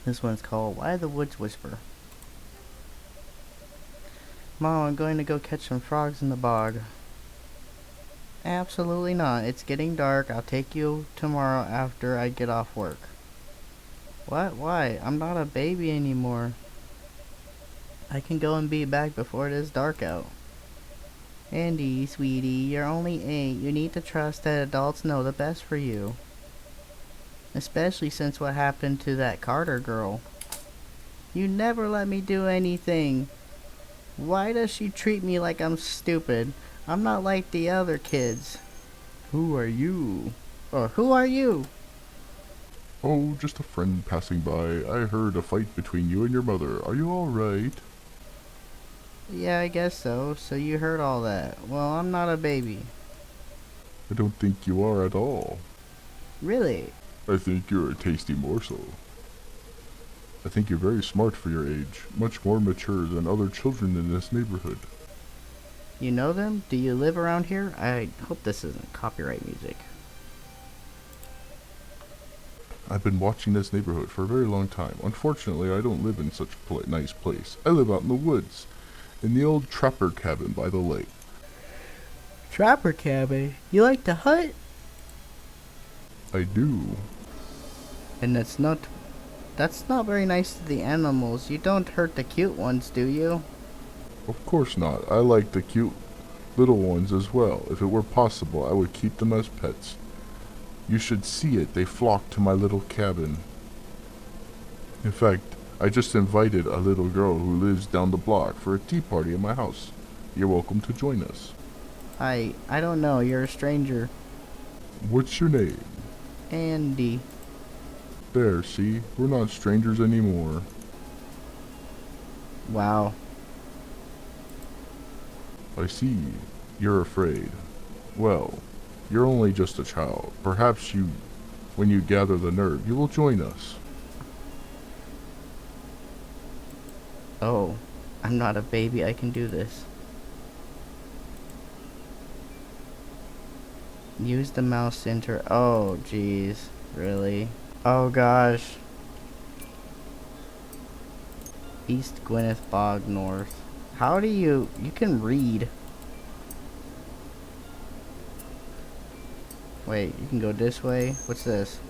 This one's called Why the Woods Whisper. Mom, I'm going to go catch some frogs in the bog. Absolutely not. It's getting dark. I'll take you tomorrow after I get off work. What? Why? I'm not a baby anymore. I can go and be back before it is dark out. Andy, sweetie, you're only 8. You need to trust that adults know the best for you. Especially since what happened to that Carter girl. You never let me do anything. Why does she treat me like I'm stupid? I'm not like the other kids. Who are you? Or who are you? Oh, just a friend passing by. I heard a fight between you and your mother. Are you alright? Yeah, I guess so. So you heard all that. Well, I'm not a baby. I don't think you are at all. Really? I think you're a tasty morsel. I think you're very smart for your age, much more mature than other children in this neighborhood. You know them? Do you live around here? I hope this isn't copyright music. I've been watching this neighborhood for a very long time. Unfortunately, I don't live in such a nice place. I live out in the woods, in the old trapper cabin by the lake. Trapper cabin? You like to hunt? I do. And that's not very nice to the animals. You don't hurt the cute ones, do you? Of course not. I like the cute little ones as well. If it were possible, I would keep them as pets. You should see it. They flock to my little cabin. In fact, I just invited a little girl who lives down the block for a tea party at my house. You're welcome to join us. I don't know. You're a stranger. What's your name? Andy. There, see? We're not strangers anymore. Wow. I see. You're afraid. Well, you're only just a child. Perhaps when you gather the nerve, you will join us. Oh, I'm not a baby. I can do this. Use the mouse to enter. Oh, jeez. Really? Oh, gosh. East Gwyneth Bog North. How do you can read. Wait, you can go this way? What's this?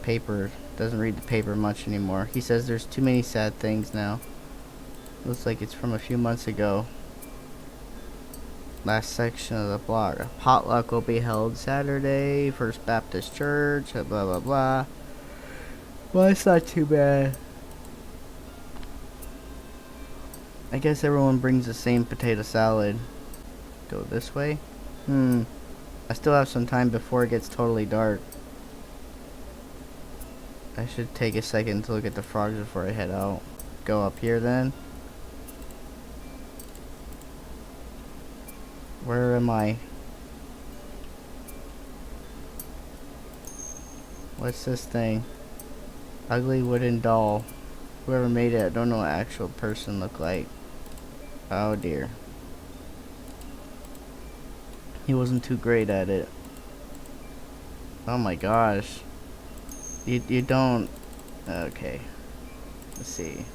Paper. Doesn't read the paper much anymore. He says there's too many sad things now. Looks like it's from a few months ago. Last section of the blog. A potluck will be held Saturday. First Baptist Church. Blah, blah, blah. Well, it's not too bad. I guess everyone brings the same potato salad. Go this way? I still have some time before it gets totally dark. I should take a second to look at the frogs before I head out. Go up here then. Where am I? What's this thing? Ugly wooden doll. Whoever made it, I don't know what actual person looked like. Oh dear. He wasn't too great at it. Oh my gosh. You don't... Okay. Let's see.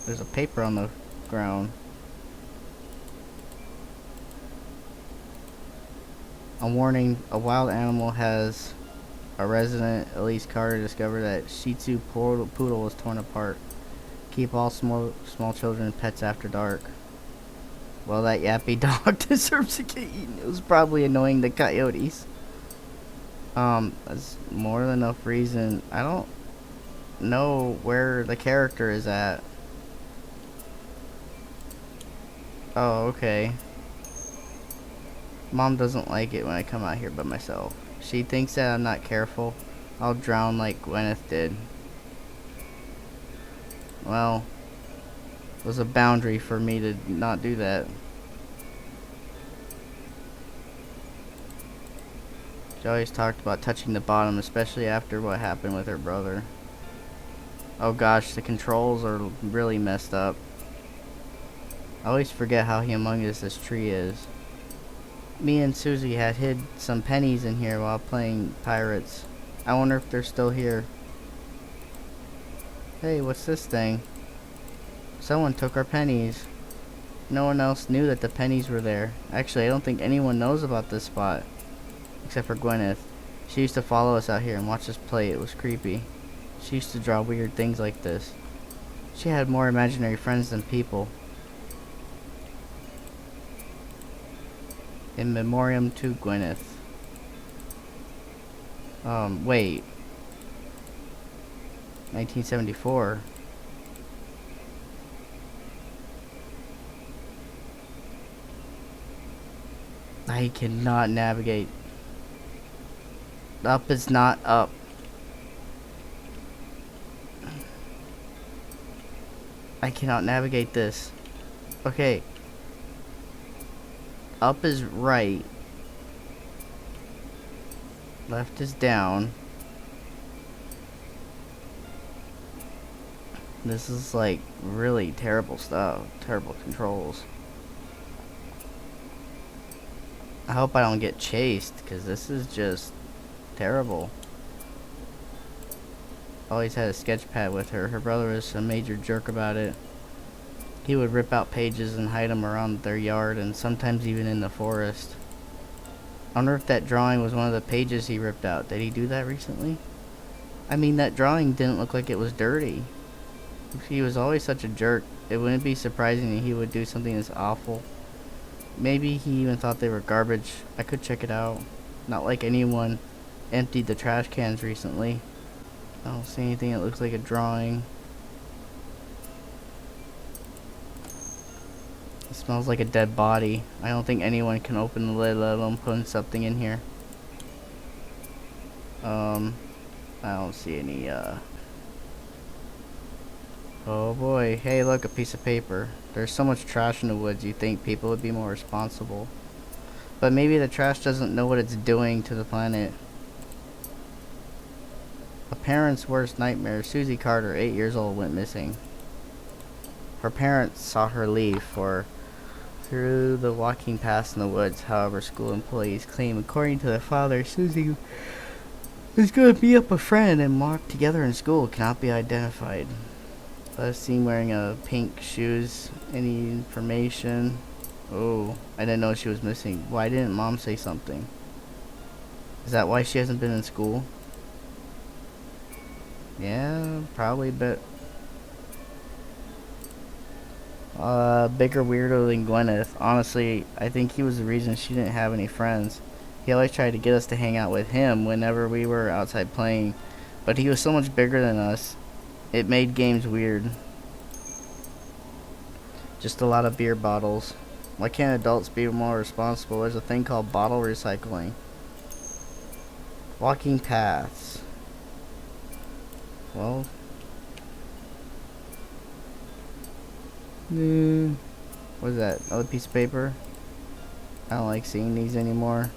There's a paper on the ground. A warning, a wild animal has a resident, Elise Carter, discovered that Shih Tzu poodle was torn apart. Keep all small children and pets after dark. Well, that yappy dog deserves to get eaten. It was probably annoying the coyotes. That's more than enough reason. I don't know where the character is at. Oh, okay. Mom doesn't like it when I come out here by myself. She thinks that I'm not careful. I'll drown like Gwyneth did. Well, it was a boundary for me to not do that. She always talked about touching the bottom, especially after what happened with her brother. Oh gosh, the controls are really messed up. I always forget how humongous this tree is. Me and Susie had hid some pennies in here while playing pirates. I wonder if they're still here. Hey, what's this thing? Someone took our pennies. No one else knew that the pennies were there. Actually, I don't think anyone knows about this spot. Except for Gwyneth. She used to follow us out here and watch us play. It was creepy. She used to draw weird things like this. She had more imaginary friends than people. In memoriam to Gwyneth. Wait. 1974. I cannot navigate. Up is not up. I cannot navigate this. Okay. Up is right. Left is down. This is like really terrible stuff. Terrible controls. I hope I don't get chased, because this is just terrible. Always had a sketch pad with her. Her brother was a major jerk about it. He would rip out pages and hide them around their yard, and sometimes even in the forest. I wonder if that drawing was one of the pages he ripped out. Did he do that recently? I mean, that drawing didn't look like it was dirty. If he was always such a jerk, it wouldn't be surprising that he would do something this awful. Maybe he even thought they were garbage. I could check it out. Not like anyone emptied the trash cans recently. I don't see anything that looks like a drawing. It smells like a dead body. I don't think anyone can open the lid, let alone put something in here. I don't see any, Oh boy. Hey, look, a piece of paper. There's so much trash in the woods, you'd think people would be more responsible. But maybe the trash doesn't know what it's doing to the planet. A parent's worst nightmare. Susie Carter, 8 years old, went missing. Her parents saw her leave through the walking paths in the woods. However, school employees claim, according to their father, Susie is going to meet up a friend and walk together in school. Cannot be identified. I was seen wearing pink shoes. Any information? Oh, I didn't know she was missing. Why didn't Mom say something? Is that why she hasn't been in school? Yeah, probably, but bigger weirdo than Gwyneth. Honestly, I think he was the reason she didn't have any friends. He always tried to get us to hang out with him whenever we were outside playing, but he was so much bigger than us. It made games weird. Just a lot of beer bottles. Why can't adults be more responsible? There's a thing called bottle recycling. Walking paths. Well. What is that? Another piece of paper? I don't like seeing these anymore.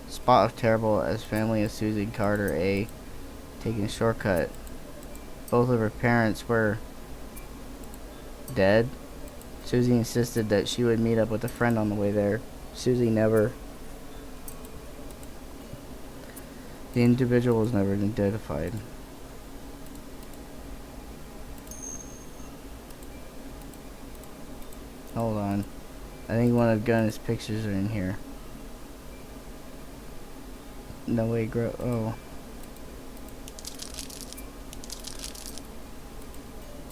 Spot of terrible as family of Susie Carter A. Taking a shortcut. Both of her parents were dead. Susie insisted that she would meet up with a friend on the way there. Susie never. The individual was never identified. Hold on. I think one of Gunna's pictures are in here. No way, oh.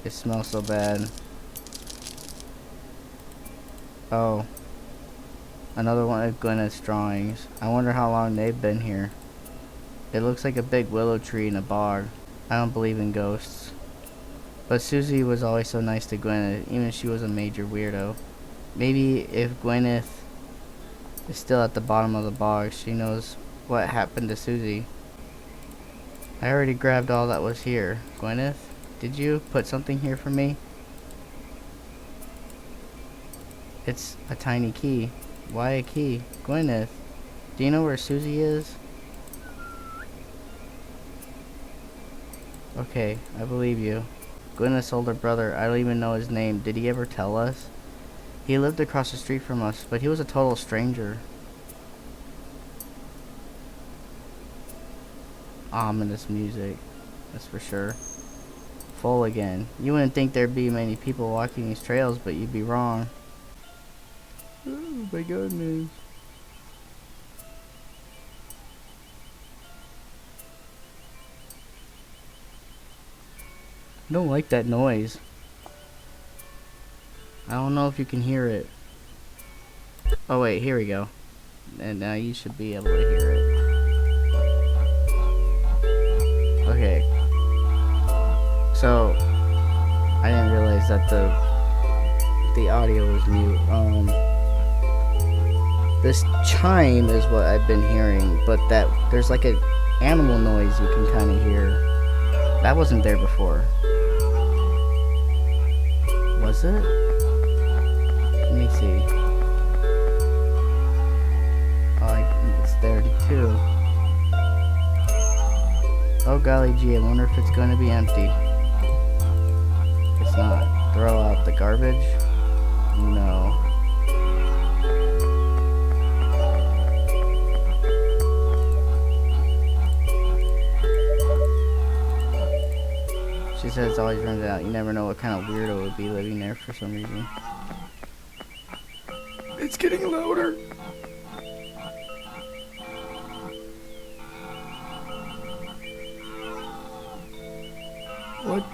It smells so bad. Oh. Another one of Gwyneth's drawings. I wonder how long they've been here. It looks like a big willow tree in a bog. I don't believe in ghosts. But Susie was always so nice to Gwyneth, even if she was a major weirdo. Maybe if Gwyneth is still at the bottom of the bog, she knows what happened to Susie. I already grabbed all that was here. Gwyneth? Did you put something here for me? It's a tiny key. Why a key? Gwyneth, do you know where Susie is? Okay, I believe you. Gwyneth's older brother, I don't even know his name. Did he ever tell us? He lived across the street from us, but he was a total stranger. ominous music. That's for sure. Full again. You wouldn't think there'd be many people walking these trails, but you'd be wrong. Oh my goodness. I don't like that noise. I don't know if you can hear it. Oh wait, here we go. And now you should be able to hear it. Okay. So I didn't realize that the audio was mute. This chime is what I've been hearing, but that there's like a animal noise you can kind of hear. That wasn't there before. Was it? Let me see. Oh, it's there too. Oh golly gee, I wonder if it's going to be empty. It's not. Throw out the garbage? No. She says it always runs out. You never know what kind of weirdo would be living there for some reason. It's getting louder. What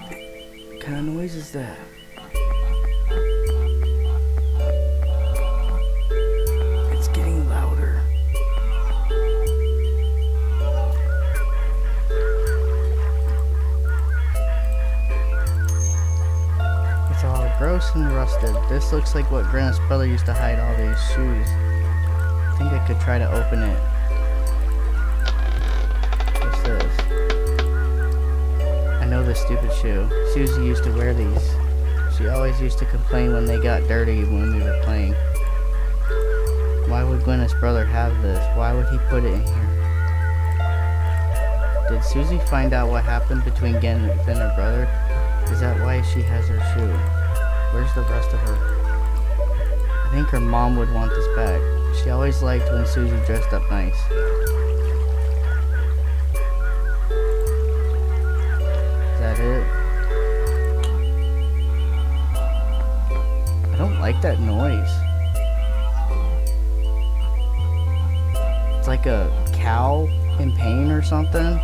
kind of noise is that? It's getting louder. It's all gross and rusted. This looks like what Grandma's brother used to hide all these shoes. I think I could try to open it. What's this? I know this stupid shoe. Susie used to wear these. She always used to complain when they got dirty when we were playing. Why would Gwyneth's brother have this? Why would he put it in here? Did Susie find out what happened between Gwyneth and her brother? Is that why she has her shoe? Where's the rest of her? I think her mom would want this back. She always liked when Susie dressed up nice. Is that it? I don't like that noise. It's like a cow in pain or something.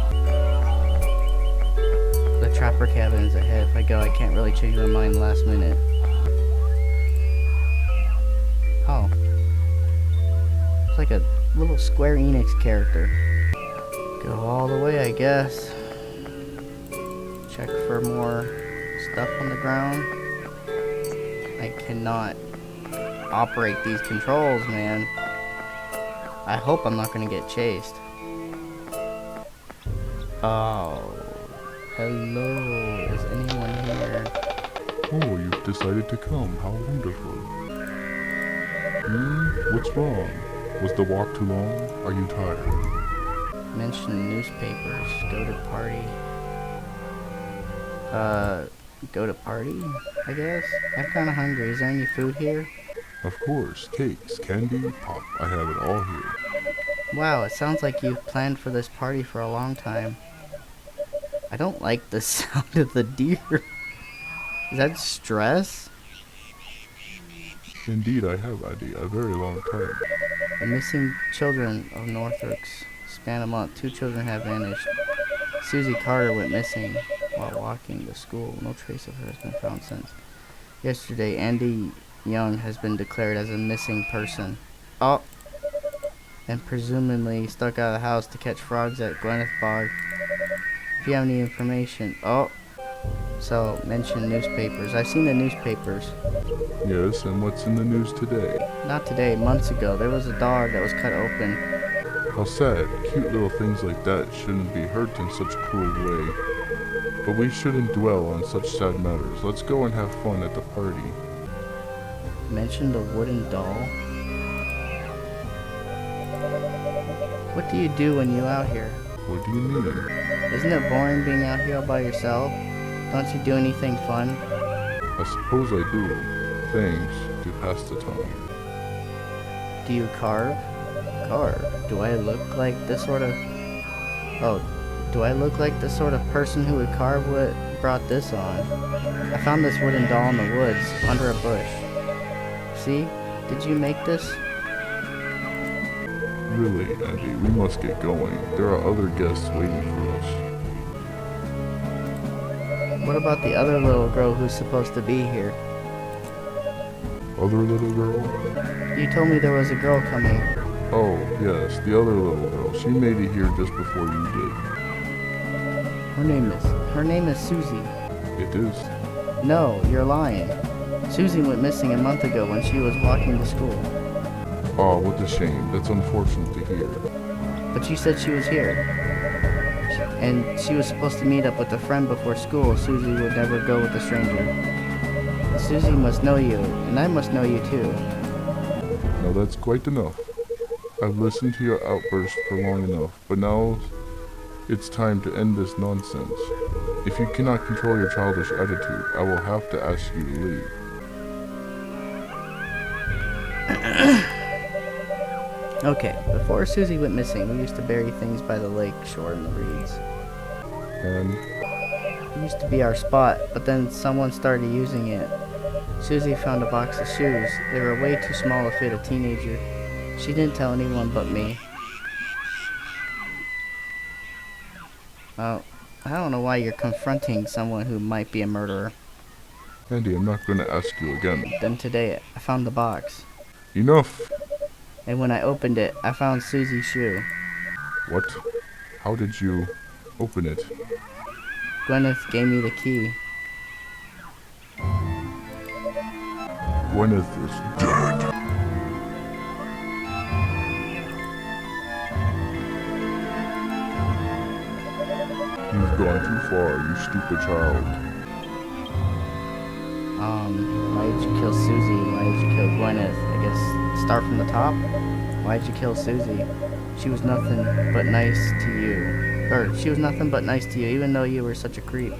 The trapper cabin is ahead. If I go, I can't really change my mind last minute. Oh. It's like a little Square Enix character. Go all the way, I guess. Check for more stuff on the ground. I cannot operate these controls, man. I hope I'm not gonna get chased. Oh. Hello. Is anyone here? Oh, you've decided to come. How wonderful. What's wrong? Was the walk too long? Are you tired? Mention newspapers. Go to party. Go to party, I guess? I'm kinda hungry. Is there any food here? Of course. Cakes, candy, pop. I have it all here. Wow, it sounds like you've planned for this party for a long time. I don't like the sound of the deer. Is that stress? Indeed, I have, Addy. A very long time. The missing children of Northrooks span a month. 2 children have vanished. Susie Carter went missing while walking to school. No trace of her has been found since. Yesterday, Andy Young has been declared as a missing person. Oh! And presumably stuck out of the house to catch frogs at Gwyneth Bog. If you have any information... Oh! So, mention newspapers. I've seen the newspapers. Yes, and what's in the news today? Not today, months ago. There was a dog that was cut open. How sad. Cute little things like that shouldn't be hurt in such a cruel way. But we shouldn't dwell on such sad matters. Let's go and have fun at the party. Mention the wooden doll. What do you do when you're out here? What do you mean? Isn't it boring being out here all by yourself? Don't you do anything fun? I suppose I do. Things to pass the time. Do you carve? Carve? Do I look like this sort of... Oh, Do I look like the sort of person who would carve what brought this on? I found this wooden doll in the woods, under a bush. See? Did you make this? Really, Andy, we must get going. There are other guests waiting for us. What about the other little girl who's supposed to be here? Other little girl? You told me there was a girl coming. Oh, yes, the other little girl. She made it here just before you did. Her name is Susie. It is. No, you're lying. Susie went missing a month ago when she was walking to school. Oh, what a shame. That's unfortunate to hear. But you said she was here. And she was supposed to meet up with a friend before school. Susie would never go with a stranger. Susie must know you, and I must know you too. Now that's quite enough. I've listened to your outburst for long enough, but now it's time to end this nonsense. If you cannot control your childish attitude, I will have to ask you to leave. Okay, before Susie went missing, we used to bury things by the lake shore in the reeds. And It used to be our spot, but then someone started using it. Susie found a box of shoes. They were way too small to fit a teenager. She didn't tell anyone but me. Well, I don't know why you're confronting someone who might be a murderer. Andy, I'm not going to ask you again. Then today, I found the box. Enough! And when I opened it, I found Susie's shoe. What? How did you open it? Gwyneth gave me the key. Gwyneth is dead. You've gone too far, you stupid child. Why did you kill Susie? Why did you kill Gwyneth? I guess start from the top? Why did you kill Susie? She was nothing but nice to you. Or, she was nothing but nice to you, even though you were such a creep.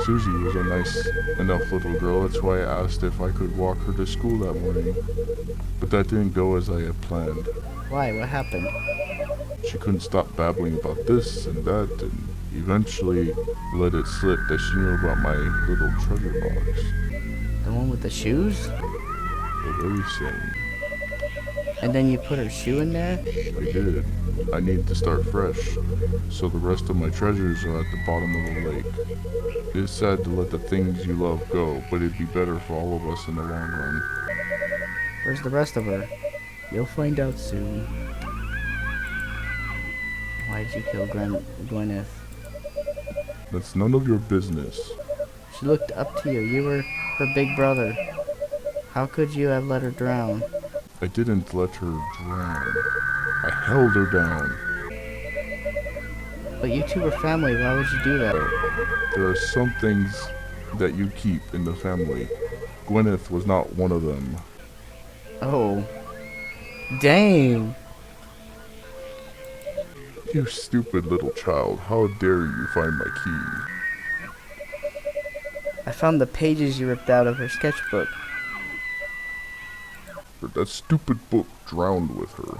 Susie was a nice enough little girl, that's why I asked if I could walk her to school that morning. But that didn't go as I had planned. Why? What happened? She couldn't stop babbling about this and that, and eventually let it slip that she knew about my little treasure box. The one with the shoes? The very same. And then you put her shoe in there? I did. I needed to start fresh, so the rest of my treasures are at the bottom of the lake. It is sad to let the things you love go, but it'd be better for all of us in the long run. Where's the rest of her? You'll find out soon. Why'd you kill Gwyneth? That's none of your business. She looked up to you. You were her big brother. How could you have let her drown? I didn't let her drown. I held her down. But you two were family. Why would you do that? There are some things that you keep in the family. Gwyneth was not one of them. Oh. Dang. You stupid little child. How dare you find my key? I found the pages you ripped out of her sketchbook. But that stupid book drowned with her.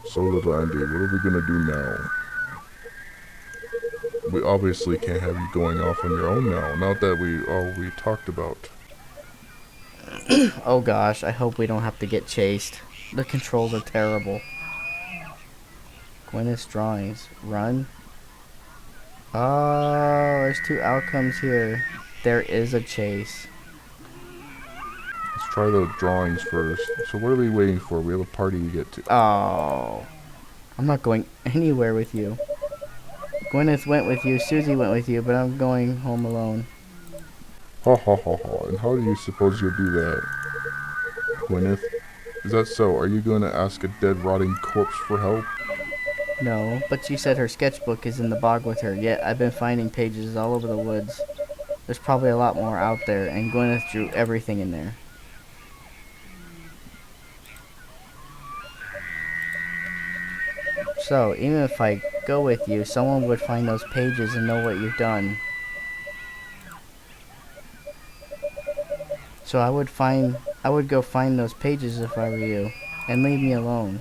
So, little Andy, what are we gonna do now? We obviously can't have you going off on your own now, not that we talked about. Oh gosh, I hope we don't have to get chased. The controls are terrible. Gwyneth's drawings. Run. Oh, there's two outcomes here. There is a chase. Let's try the drawings first. So what are we waiting for? We have a party to get to. Oh. I'm not going anywhere with you. Gwyneth went with you, Susie went with you, but I'm going home alone. Ha ha ha ha. And how do you suppose you'll do that? Gwyneth? Is that so? Are you going to ask a dead, rotting corpse for help? No, but she said her sketchbook is in the bog with her, yet I've been finding pages all over the woods. There's probably a lot more out there, and Gwyneth drew everything in there. So, even if I go with you, someone would find those pages and know what you've done. So I would go find those pages if I were you. And leave me alone.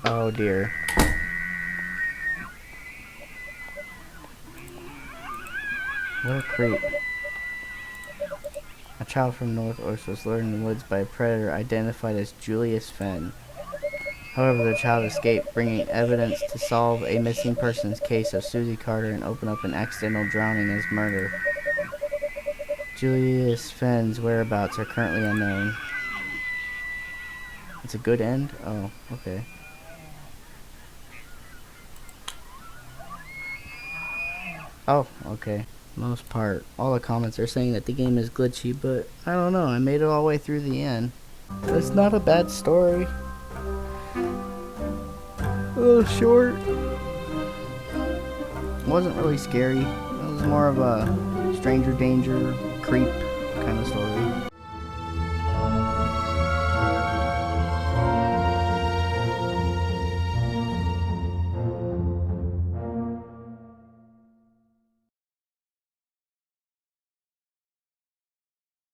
Oh dear. What a creep. A child from North Oaks was lured in the woods by a predator identified as Julius Fenn. However, the child escaped, bringing evidence to solve a missing persons case of Susie Carter and open up an accidental drowning as murder. Julius Fenn's whereabouts are currently unknown. It's a good end? Oh, okay. Oh, okay. Most part, all the comments are saying that the game is glitchy, but I don't know, I made it all the way through the end. It's not a bad story. A little short. It wasn't really scary. It was more of a stranger danger, creep